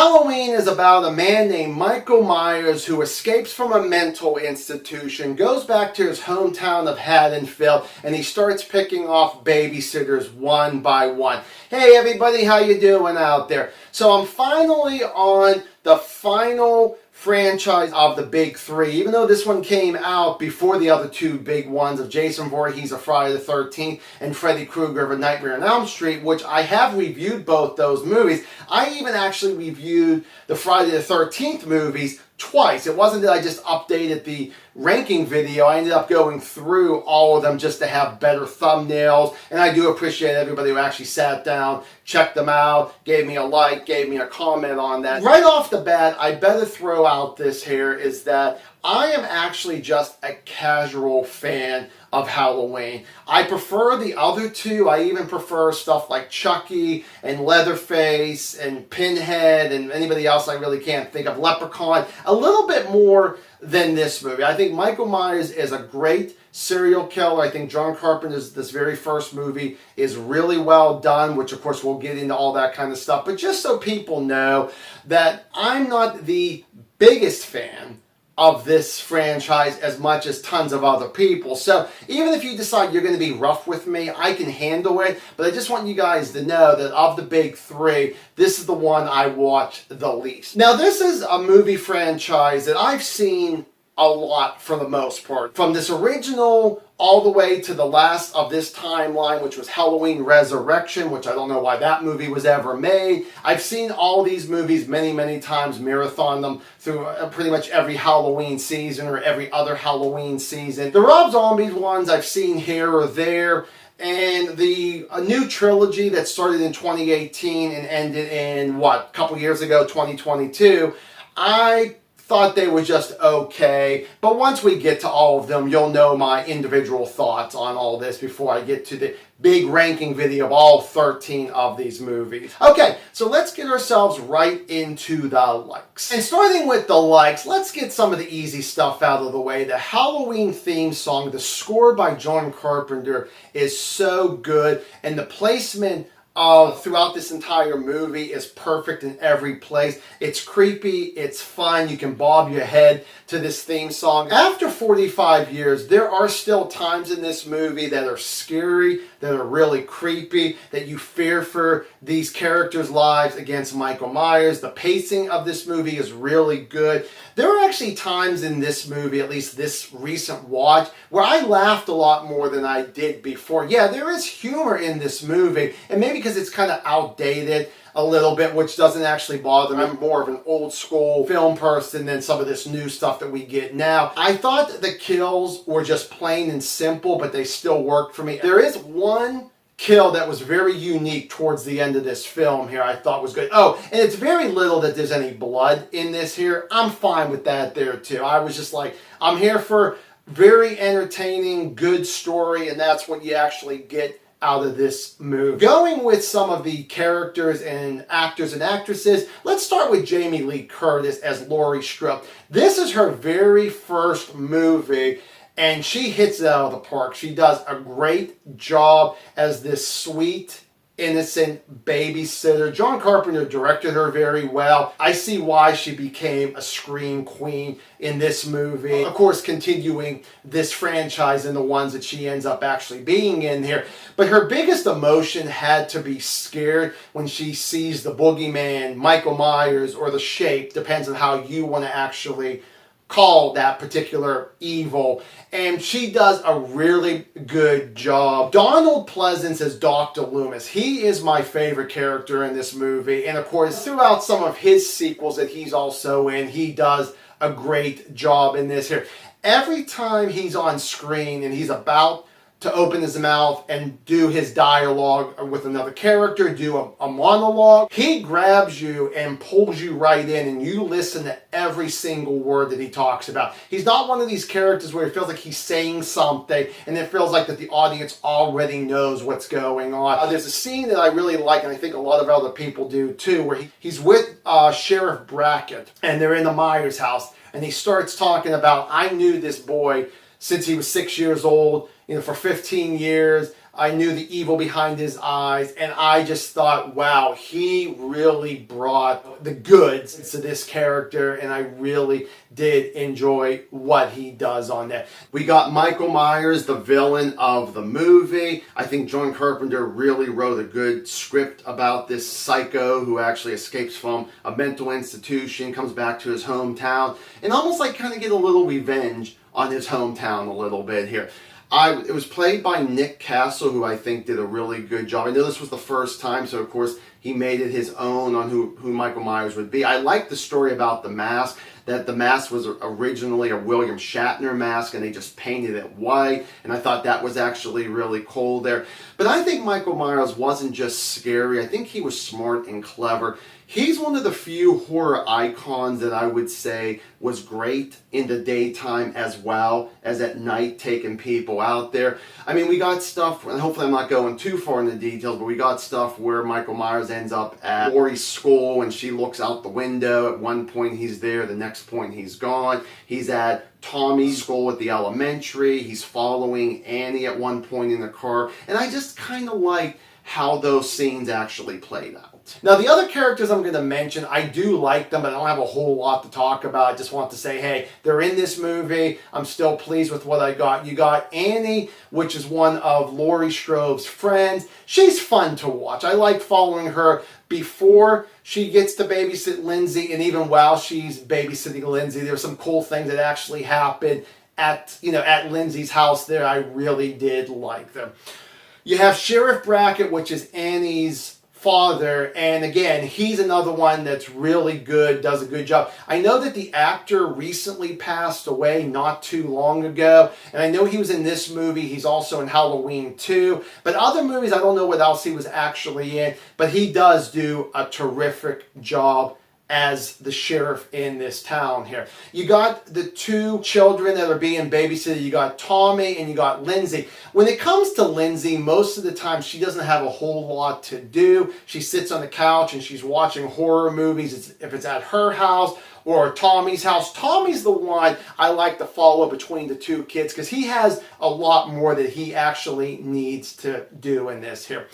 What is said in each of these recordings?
Halloween is about a man named Michael Myers who escapes from a mental institution, goes back to his hometown of Haddonfield, and he starts picking off babysitters one by one. Hey everybody, how you doing out there? So I'm finally on the final franchise of the big three, even though this one came out before the other two big ones of Jason Voorhees of Friday the 13th and Freddy Krueger of A Nightmare on Elm Street, which I have reviewed both those movies. I even actually reviewed the Friday the 13th movies twice. It wasn't that I just updated the ranking video. I ended up going through all of them just to have better thumbnails, and I do appreciate everybody who actually sat down, checked them out, gave me a like, gave me a comment on that. Right off the bat, I better throw out this here is that I am actually just a casual fan of Halloween. I prefer the other two. I even prefer stuff like Chucky and Leatherface and Pinhead and anybody else I really can't think of, Leprechaun, a little bit more than this movie. I think Michael Myers is a great serial killer. I think John Carpenter's this very first movie is really well done, which of course we'll get into all that kind of stuff. But just so people know that I'm not the biggest fan of this franchise as much as tons of other people. So even if you decide you're going to be rough with me, I can handle it. But I just want you guys to know that of the big three, this is the one I watch the least. Now this is a movie franchise that I've seen a lot for the most part. From this original all the way to the last of this timeline, which was Halloween Resurrection, which I don't know why that movie was ever made. I've seen all these movies many, many times, marathon them through pretty much every Halloween season or every other Halloween season. The Rob Zombie ones I've seen here or there. And the new trilogy that started in 2018 and ended in, a couple years ago, 2022, I thought they were just okay, but once we get to all of them, you'll know my individual thoughts on all this before I get to the big ranking video of all 13 of these movies. Okay, so let's get ourselves right into the likes. And starting with the likes, let's get some of the easy stuff out of the way. The Halloween theme song, the score by John Carpenter, is so good, and the placement throughout this entire movie is perfect in every place. It's creepy, it's fun, you can bob your head to this theme song. After 45 years, there are still times in this movie that are scary, that are really creepy, that you fear for these characters' lives against Michael Myers. The pacing of this movie is really good. There are actually times in this movie, at least this recent watch, where I laughed a lot more than I did before. Yeah, there is humor in this movie, and maybe because it's kind of outdated a little bit, which doesn't actually bother me. I'm more of an old school film person than some of this new stuff that we get now. I thought that the kills were just plain and simple, but they still worked for me. There is one kill that was very unique towards the end of this film here I thought was good. Oh, and it's very little that there's any blood in this here. I'm fine with that there too. I was just like, I'm here for very entertaining, good story, and that's what you actually get out of this movie. Going with some of the characters and actors and actresses, let's start with Jamie Lee Curtis as Laurie Strode. This is her very first movie, and she hits it out of the park. She does a great job as this sweet, innocent babysitter. John Carpenter directed her very well. I see why she became a scream queen in this movie. Of course, continuing this franchise and the ones that she ends up actually being in here. But her biggest emotion had to be scared when she sees the boogeyman, Michael Myers, or the Shape, depends on how you want to actually call that particular evil, and she does a really good job. Donald Pleasance as Dr. Loomis. He is my favorite character in this movie, and of course throughout some of his sequels that he's also in, he does a great job in this here. Every time he's on screen and he's about to open his mouth and do his dialogue with another character, do a monologue, he grabs you and pulls you right in, and you listen to every single word that he talks about. He's not one of these characters where it feels like he's saying something and it feels like that the audience already knows what's going on. There's a scene that I really like, and I think a lot of other people do too, where he's with Sheriff Brackett, and they're in the Myers house, and he starts talking about, I knew this boy since he was 6 years old, for 15 years. I knew the evil behind his eyes, and I just thought, wow, he really brought the goods to this character, and I really did enjoy what he does on that. We got Michael Myers, the villain of the movie. I think John Carpenter really wrote a good script about this psycho who actually escapes from a mental institution, comes back to his hometown, and almost like kind of get a little revenge on his hometown a little bit here. It was played by Nick Castle, who I think did a really good job. I know this was the first time, so of course he made it his own on who Michael Myers would be. I like the story about the mask, that the mask was originally a William Shatner mask and they just painted it white, and I thought that was actually really cool there. But I think Michael Myers wasn't just scary, I think he was smart and clever. He's one of the few horror icons that I would say was great in the daytime as well as at night, taking people out there. I mean, we got stuff, and hopefully I'm not going too far into the details, but we got stuff where Michael Myers ends up at Laurie's school and she looks out the window. At one point he's there, the next point he's gone. He's at Tommy's school at the elementary. He's following Annie at one point in the car. And I just kind of like how those scenes actually played out. Now, the other characters I'm going to mention, I do like them, but I don't have a whole lot to talk about. I just want to say, hey, they're in this movie. I'm still pleased with what I got. You got Annie, which is one of Laurie Strode's friends. She's fun to watch. I like following her before she gets to babysit Lindsay, and even while she's babysitting Lindsay, there's some cool things that actually happen at Lindsay's house there. I really did like them. You have Sheriff Brackett, which is Annie's father, and again, he's another one that's really good, does a good job. I know that the actor recently passed away not too long ago, and I know he was in this movie. He's also in Halloween 2, but other movies, I don't know what else he was actually in, but he does do a terrific job as the sheriff in this town here. You got the two children that are being babysitted. You got Tommy and you got Lindsay. When it comes to Lindsay, most of the time she doesn't have a whole lot to do. She sits on the couch and she's watching horror movies. If it's at her house or Tommy's house. Tommy's the one I like to follow between the two kids because he has a lot more that he actually needs to do in this here.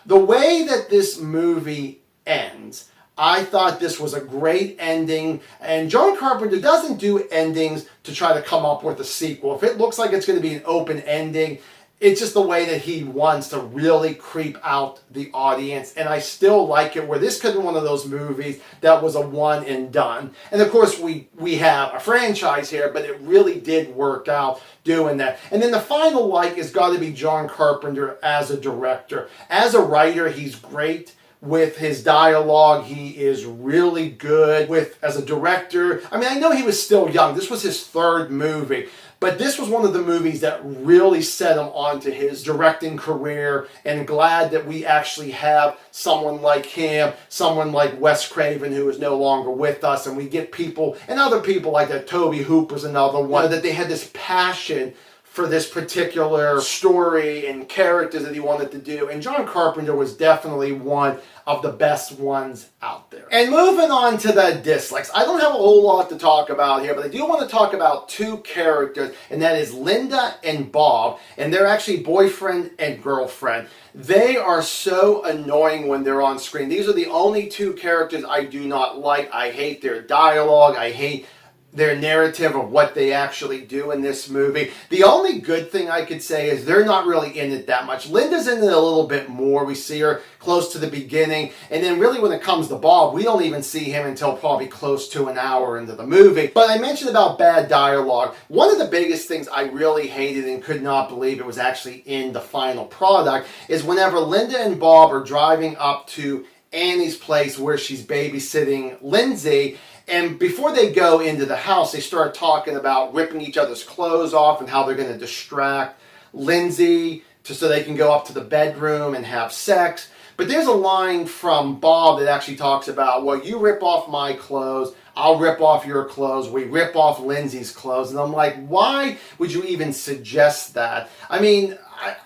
The way that this movie ends, I thought this was a great ending, and John Carpenter doesn't do endings to try to come up with a sequel. If it looks like it's going to be an open ending, it's just the way that he wants to really creep out the audience, and I still like it, where this could be one of those movies that was a one and done. And of course we have a franchise here, but it really did work out doing that. And then the final like has got to be John Carpenter as a director. As a writer, he's great with his dialogue. He is really good as a director. I mean, I know he was still young. This was his third movie, but this was one of the movies that really set him onto his directing career, and glad that we actually have someone like him, someone like Wes Craven, who is no longer with us, and we get people, and other people like that. Tobe Hooper's another one, that they had this passion for this particular story and characters that he wanted to do. And John Carpenter was definitely one of the best ones out there. And moving on to the dislikes. I don't have a whole lot to talk about here, but I do want to talk about two characters, and that is Linda and Bob. And they're actually boyfriend and girlfriend. They are so annoying when they're on screen. These are the only two characters I do not like. I hate their dialogue. I hate their narrative of what they actually do in this movie. The only good thing I could say is they're not really in it that much. Linda's in it a little bit more. We see her close to the beginning, and then really when it comes to Bob, we don't even see him until probably close to an hour into the movie. But I mentioned about bad dialogue. One of the biggest things I really hated and could not believe it was actually in the final product is whenever Linda and Bob are driving up to Annie's place where she's babysitting Lindsay, and before they go into the house, they start talking about ripping each other's clothes off and how they're going to distract Lindsay so they can go up to the bedroom and have sex. But there's a line from Bob that actually talks about, well, you rip off my clothes, I'll rip off your clothes, we rip off Lindsay's clothes. And I'm like, why would you even suggest that? I mean,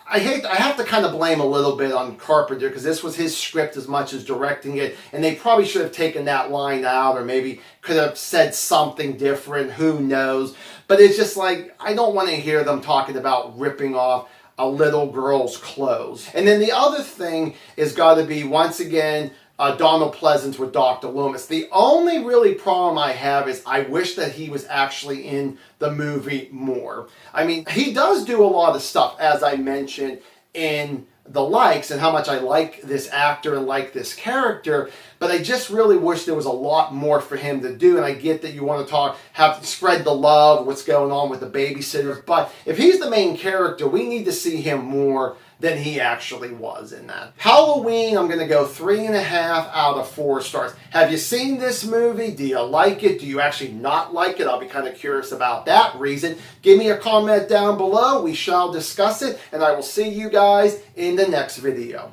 I have to kind of blame a little bit on Carpenter because this was his script as much as directing it, and they probably should have taken that line out, or maybe could have said something different, who knows. But it's just like, I don't want to hear them talking about ripping off a little girl's clothes. And then the other thing is got to be, once again, Donald Pleasance with Dr. Loomis. The only really problem I have is I wish that he was actually in the movie more. I mean, he does do a lot of stuff, as I mentioned, in the likes and how much I like this actor and like this character, but I just really wish there was a lot more for him to do. And I get that you want to spread the love, what's going on with the babysitters, but if he's the main character, we need to see him more than he actually was in that. Halloween, I'm going to go 3.5 out of 4 stars. Have you seen this movie? Do you like it? Do you actually not like it? I'll be kind of curious about that reason. Give me a comment down below. We shall discuss it, and I will see you guys in the next video.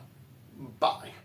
Bye.